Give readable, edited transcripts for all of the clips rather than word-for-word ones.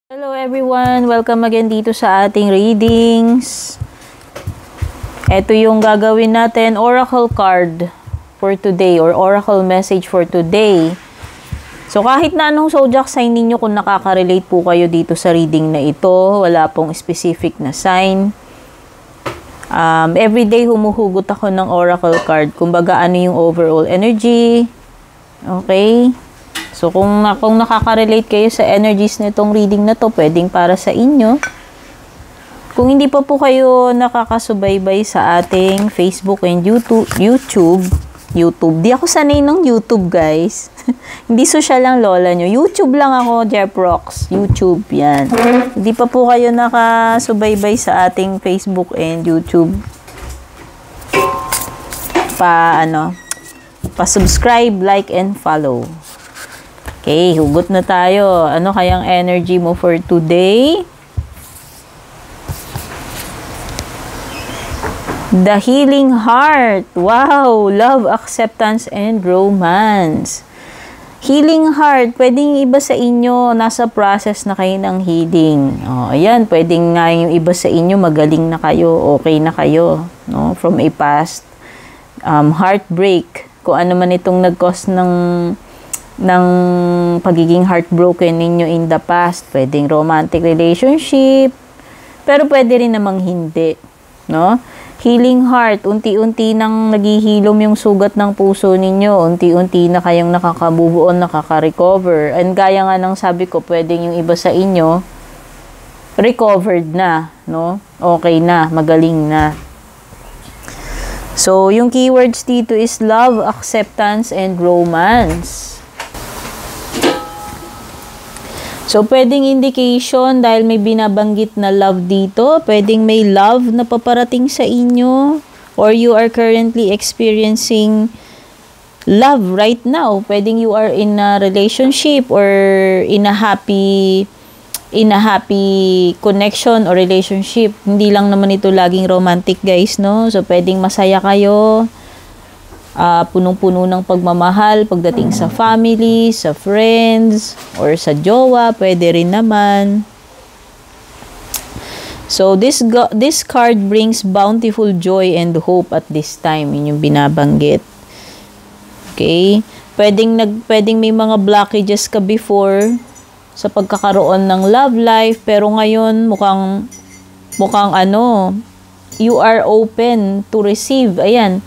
Hello everyone! Welcome again dito sa ating readings. Ito yung gagawin natin, oracle card for today or oracle message for today. So kahit na anong zodiac sign ninyo, kung nakaka-relate po kayo dito sa reading na ito, wala pong specific na sign. Everyday humuhugot ako ng oracle card. Kumbaga ano yung overall energy. Okay? So, kung nakaka-relate kayo sa energies na itong reading na to, pwedeng para sa inyo. Kung hindi pa po kayo nakakasubaybay sa ating Facebook and YouTube. Di ako sanay ng YouTube, guys. Hindi social lang lola nyo. YouTube lang ako, Jeff Rocks. YouTube, yan. Hindi pa po kayo nakasubaybay sa ating Facebook and YouTube. Pa-subscribe, like, and follow. Okay, hugot na tayo. Ano kayang energy mo for today? The healing heart. Wow! Love, acceptance, and romance. Healing heart. Pwedeng iba sa inyo, nasa process na kayo ng healing. Ayan, pwedeng nga yung iba sa inyo, magaling na kayo, okay na kayo. No? From a past heartbreak. Kung ano man itong nag-cause ng pagiging heartbroken ninyo in the past. Pwedeng romantic relationship, pero pwede rin namang hindi, no? Healing heart, unti-unti nang naghihilom yung sugat ng puso ninyo, unti-unti na kayong nakaka-move on, nakaka-recover. And gaya nga ng sabi ko, pwedeng yung iba sa inyo recovered na, no? Okay na, magaling na. So, yung keywords dito is love, acceptance, and romance. So, pwedeng indication dahil may binabanggit na love dito. Pwedeng may love na paparating sa inyo. Or you are currently experiencing love right now. Pwedeng you are in a relationship or in a happy connection or relationship. Hindi lang naman ito laging romantic, guys, no? So, pwedeng masaya kayo. Punong-puno ng pagmamahal pagdating sa family, sa friends, or sa jowa, pwede rin naman. So, this card brings bountiful joy and hope at this time. Yun yung binabanggit. Okay? Pwedeng may mga blockages ka before sa pagkakaroon ng love life, pero ngayon mukhang you are open to receive. Ayan.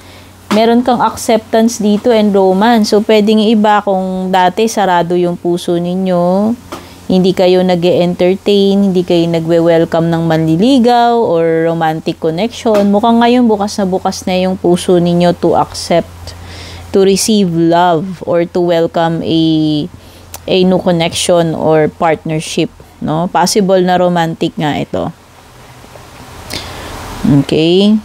Meron kang acceptance dito and romance. So, pwedeng iba kung dati sarado yung puso ninyo, hindi kayo nag-e-entertain, hindi kayo nagwe-welcome ng manliligaw or romantic connection. Mukhang ngayon bukas na yung puso ninyo to accept, to receive love, or to welcome a new connection or partnership. No? Possible na romantic nga ito. Okay?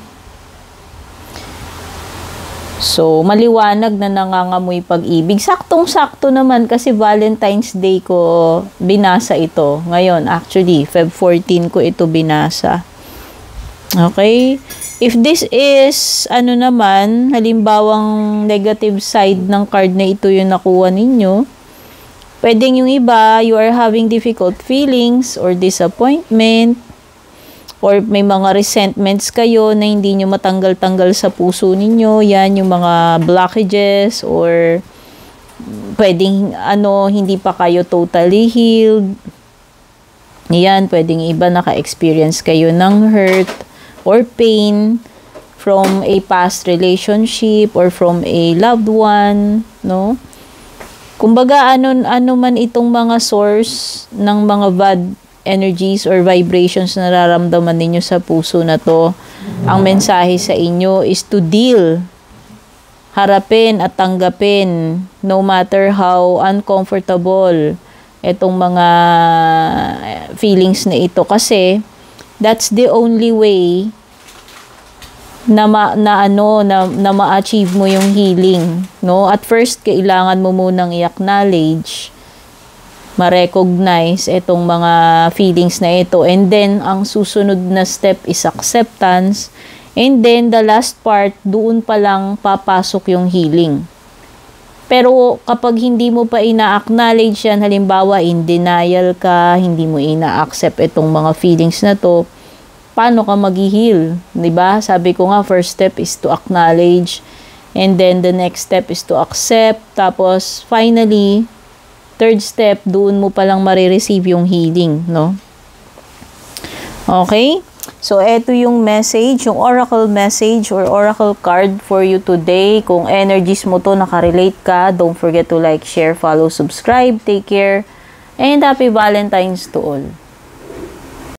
So, maliwanag na nangangamoy pag-ibig. Saktong-sakto naman kasi Valentine's Day ko binasa ito. Ngayon, actually, Feb 14 ko ito binasa. Okay? If this is, halimbawang negative side ng card na ito yung nakuha ninyo, pwedeng yung iba, you are having difficult feelings or disappointment, or may mga resentments kayo na hindi nyo matanggal-tanggal sa puso ninyo. Yan yung mga blockages, or pwedeng hindi pa kayo totally healed. Yan, pwedeng iba naka-experience kayo ng hurt or pain from a past relationship or from a loved one, no? Kumbaga, ano man itong mga source ng mga bad energies or vibrations na nararamdaman ninyo sa puso na to, ang mensahe sa inyo is to deal, harapin at tanggapin, no matter how uncomfortable itong mga feelings na ito, kasi that's the only way na ma-achieve mo yung healing, no? At first, kailangan mo munang i-acknowledge, ma-recognize itong mga feelings na ito. And then, ang susunod na step is acceptance. And then, the last part, doon pa lang papasok yung healing. Pero kapag hindi mo pa ina-acknowledge yan, halimbawa in denial ka, hindi mo ina-accept itong mga feelings na to, paano ka mag-heal? 'Di ba? Sabi ko nga, first step is to acknowledge, and then the next step is to accept, tapos finally, third step, doon mo palang marireceive yung healing, no? Okay? So, eto yung message, yung oracle message or oracle card for you today. Kung energies mo to, nakarelate ka, don't forget to like, share, follow, subscribe. Take care, and happy Valentine's to all.